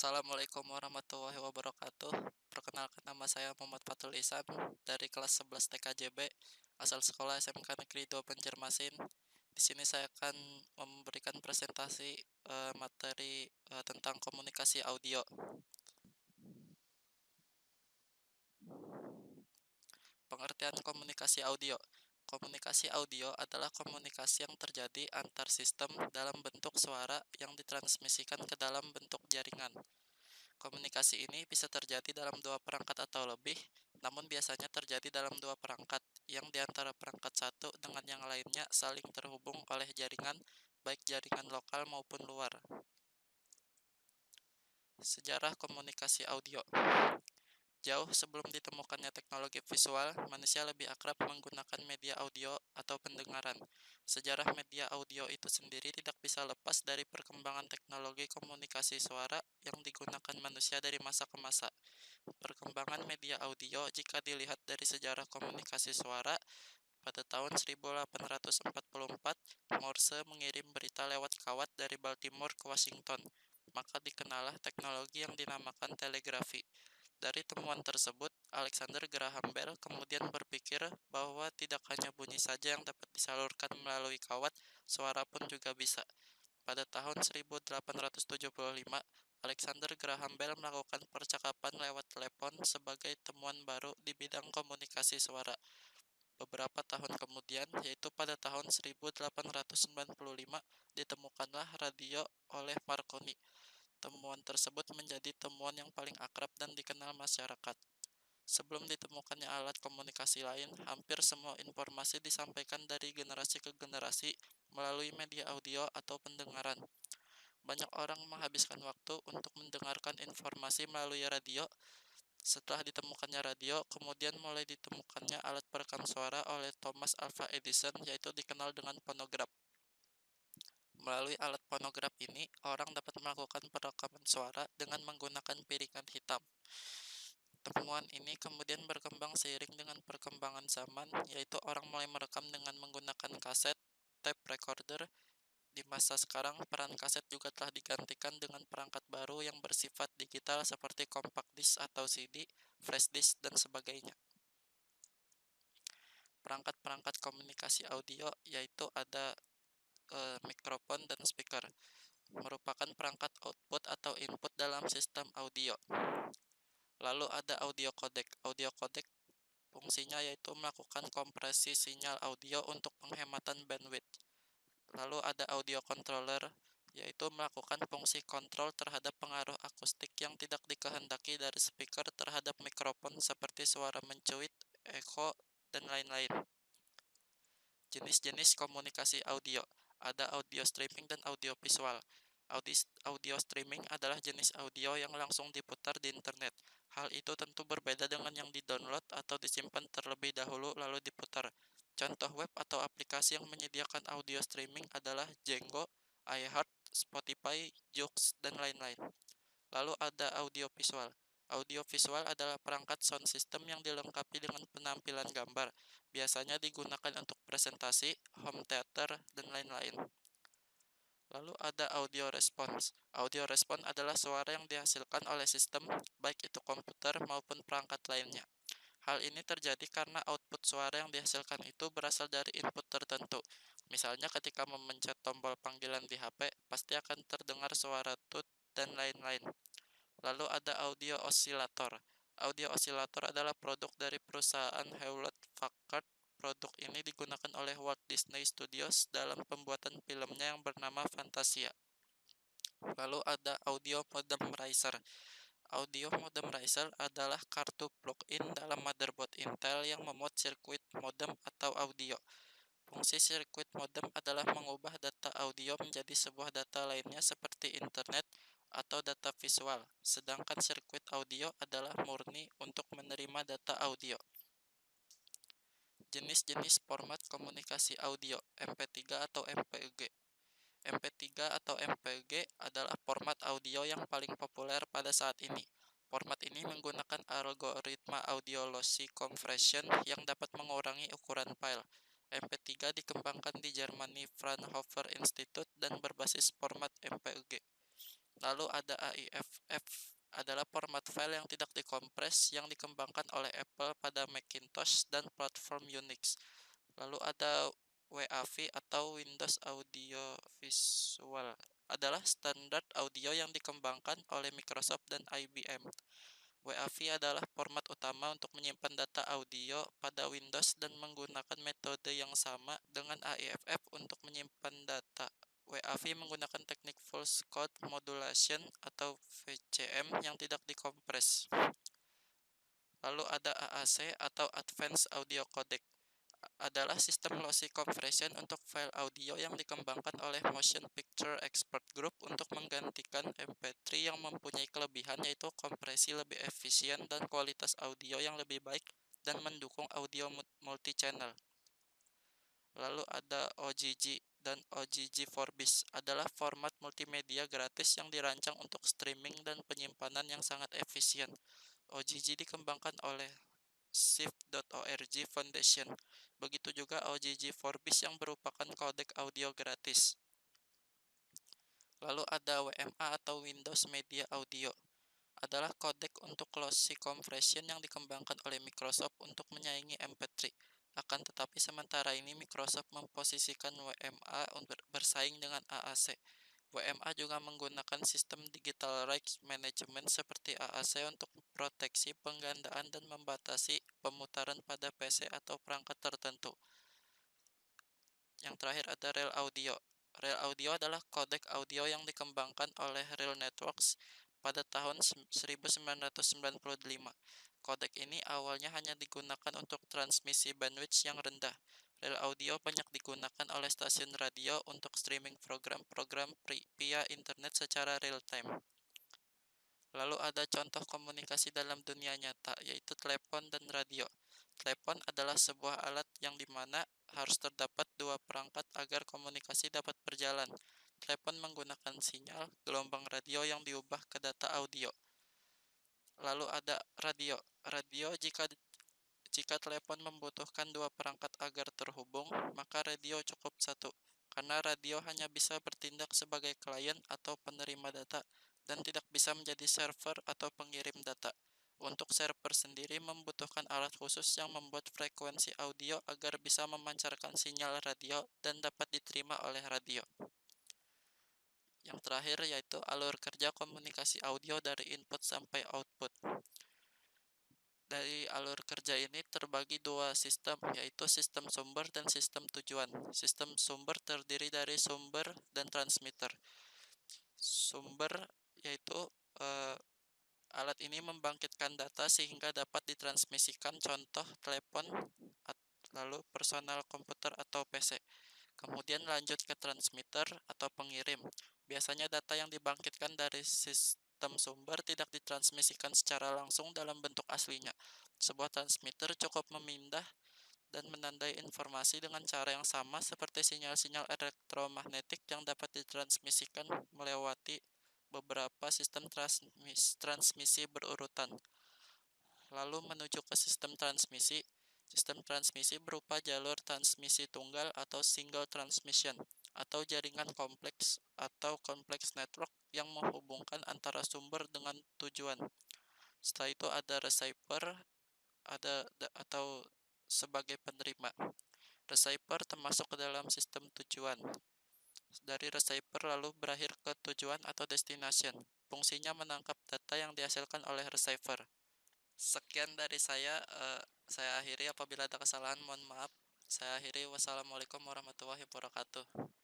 Assalamualaikum warahmatullahi wabarakatuh. Perkenalkan, nama saya Muhammad Fatul Ihsan dari kelas 11 TKJB asal sekolah SMK Negeri 2 Banjarmasin. Di sini saya akan memberikan presentasi materi tentang komunikasi audio. Pengertian komunikasi audio. Komunikasi audio adalah komunikasi yang terjadi antar sistem dalam bentuk suara yang ditransmisikan ke dalam bentuk jaringan. Komunikasi ini bisa terjadi dalam dua perangkat atau lebih, namun biasanya terjadi dalam dua perangkat, yang diantara perangkat satu dengan yang lainnya saling terhubung oleh jaringan, baik jaringan lokal maupun luar. Sejarah komunikasi audio. Jauh sebelum ditemukannya teknologi visual, manusia lebih akrab menggunakan media audio atau pendengaran. Sejarah media audio itu sendiri tidak bisa lepas dari perkembangan teknologi komunikasi suara yang digunakan manusia dari masa ke masa. Perkembangan media audio jika dilihat dari sejarah komunikasi suara, pada tahun 1844, Morse mengirim berita lewat kawat dari Baltimore ke Washington, maka dikenalah teknologi yang dinamakan telegrafi. Dari temuan tersebut, Alexander Graham Bell kemudian berpikir bahwa tidak hanya bunyi saja yang dapat disalurkan melalui kawat, suara pun juga bisa. Pada tahun 1875, Alexander Graham Bell melakukan percakapan lewat telepon sebagai temuan baru di bidang komunikasi suara. Beberapa tahun kemudian, yaitu pada tahun 1895, ditemukanlah radio oleh Marconi. Temuan tersebut menjadi temuan yang paling akrab dan dikenal masyarakat. Sebelum ditemukannya alat komunikasi lain, hampir semua informasi disampaikan dari generasi ke generasi melalui media audio atau pendengaran. Banyak orang menghabiskan waktu untuk mendengarkan informasi melalui radio. Setelah ditemukannya radio, kemudian mulai ditemukannya alat perekam suara oleh Thomas Alva Edison, yaitu dikenal dengan fonograf. Melalui alat fonograf ini, orang dapat melakukan perekaman suara dengan menggunakan piringan hitam. Temuan ini kemudian berkembang seiring dengan perkembangan zaman, yaitu orang mulai merekam dengan menggunakan kaset, tape recorder. Di masa sekarang, peran kaset juga telah digantikan dengan perangkat baru yang bersifat digital seperti compact disc atau CD, flash disk, dan sebagainya. Perangkat-perangkat komunikasi audio yaitu ada mikrofon dan speaker, merupakan perangkat output atau input dalam sistem audio. Lalu ada audio codec. Audio codec fungsinya yaitu melakukan kompresi sinyal audio untuk penghematan bandwidth. Lalu ada audio controller, yaitu melakukan fungsi kontrol terhadap pengaruh akustik yang tidak dikehendaki dari speaker terhadap mikrofon seperti suara mencuit, echo, dan lain-lain. Jenis-jenis komunikasi audio. Ada audio streaming dan audio visual. Audio streaming adalah jenis audio yang langsung diputar di internet. Hal itu tentu berbeda dengan yang di-download atau disimpan terlebih dahulu lalu diputar. Contoh web atau aplikasi yang menyediakan audio streaming adalah Django, iHeart, Spotify, Joox, dan lain-lain. Lalu ada audio visual. Audio visual adalah perangkat sound system yang dilengkapi dengan penampilan gambar. Biasanya digunakan untuk presentasi, home theater, dan lain-lain. Lalu ada audio response. Audio response adalah suara yang dihasilkan oleh sistem, baik itu komputer maupun perangkat lainnya. Hal ini terjadi karena output suara yang dihasilkan itu berasal dari input tertentu. Misalnya ketika memencet tombol panggilan di HP, pasti akan terdengar suara tut dan lain-lain. Lalu ada audio oscillator. Audio oscillator adalah produk dari perusahaan Hewlett-Packard. Produk ini digunakan oleh Walt Disney Studios dalam pembuatan filmnya yang bernama Fantasia. Lalu ada audio modem riser. Audio modem riser adalah kartu plug-in dalam motherboard Intel yang memuat sirkuit modem atau audio. Fungsi sirkuit modem adalah mengubah data audio menjadi sebuah data lainnya seperti internet atau data visual, sedangkan sirkuit audio adalah murni untuk menerima data audio. Jenis-jenis format komunikasi audio, MP3 atau MPEG. MP3 atau MPG adalah format audio yang paling populer pada saat ini. Format ini menggunakan algoritma audio lossy compression yang dapat mengurangi ukuran file. MP3 dikembangkan di Germany Fraunhofer Institute dan berbasis format MPEG. Lalu ada AIFF, adalah format file yang tidak dikompres yang dikembangkan oleh Apple pada Macintosh dan platform Unix. Lalu ada WAV atau Windows Audio Visual, adalah standar audio yang dikembangkan oleh Microsoft dan IBM. WAV adalah format utama untuk menyimpan data audio pada Windows dan menggunakan metode yang sama dengan AIFF untuk menyimpan data. WAV menggunakan teknik False Code Modulation atau VCM yang tidak dikompres. Lalu ada AAC atau Advanced Audio Codec, adalah sistem lossy compression untuk file audio yang dikembangkan oleh Motion Picture Expert Group untuk menggantikan MP3 yang mempunyai kelebihan yaitu kompresi lebih efisien dan kualitas audio yang lebih baik dan mendukung audio multi-channel. Lalu ada OGG dan OGG Vorbis, adalah format multimedia gratis yang dirancang untuk streaming dan penyimpanan yang sangat efisien. OGG dikembangkan oleh Shift.org Foundation. Begitu juga OGG Vorbis yang merupakan kodek audio gratis. Lalu ada WMA atau Windows Media Audio, adalah kodek untuk lossy compression yang dikembangkan oleh Microsoft untuk menyaingi MP3. Akan tetapi sementara ini Microsoft memposisikan WMA untuk bersaing dengan AAC. WMA juga menggunakan sistem Digital Rights Management seperti AAC untuk proteksi penggandaan dan membatasi pemutaran pada PC atau perangkat tertentu. Yang terakhir ada Real Audio. Real Audio adalah kodek audio yang dikembangkan oleh Real Networks pada tahun 1995. Kodek ini awalnya hanya digunakan untuk transmisi bandwidth yang rendah. Real Audio banyak digunakan oleh stasiun radio untuk streaming program-program via internet secara real-time. Lalu ada contoh komunikasi dalam dunia nyata, yaitu telepon dan radio. Telepon adalah sebuah alat yang dimana harus terdapat dua perangkat agar komunikasi dapat berjalan. Telepon menggunakan sinyal gelombang radio yang diubah ke data audio. Lalu ada radio. Radio jika telepon membutuhkan dua perangkat agar terhubung, maka radio cukup satu, karena radio hanya bisa bertindak sebagai klien atau penerima data, dan tidak bisa menjadi server atau pengirim data. Untuk server sendiri membutuhkan alat khusus yang membuat frekuensi audio agar bisa memancarkan sinyal radio dan dapat diterima oleh radio. Yang terakhir yaitu alur kerja komunikasi audio dari input sampai output. Dari alur kerja ini terbagi dua sistem, yaitu sistem sumber dan sistem tujuan. Sistem sumber terdiri dari sumber dan transmitter. Sumber yaitu alat ini membangkitkan data sehingga dapat ditransmisikan, contoh telepon, lalu personal komputer atau PC. Kemudian lanjut ke transmitter atau pengirim. Biasanya data yang dibangkitkan dari sistem sumber tidak ditransmisikan secara langsung dalam bentuk aslinya. Sebuah transmitter cukup memindah dan menandai informasi dengan cara yang sama seperti sinyal-sinyal elektromagnetik yang dapat ditransmisikan melewati beberapa sistem transmisi berurutan. Lalu menuju ke sistem transmisi. Sistem transmisi berupa jalur transmisi tunggal atau single transmission, atau jaringan kompleks atau complex network yang menghubungkan antara sumber dengan tujuan. Setelah itu ada receiver atau sebagai penerima. Receiver termasuk ke dalam sistem tujuan. Dari receiver lalu berakhir ke tujuan atau destination. Fungsinya menangkap data yang dihasilkan oleh receiver. Sekian dari saya akhiri. Apabila ada kesalahan mohon maaf. Saya akhiri. Wassalamualaikum warahmatullahi wabarakatuh.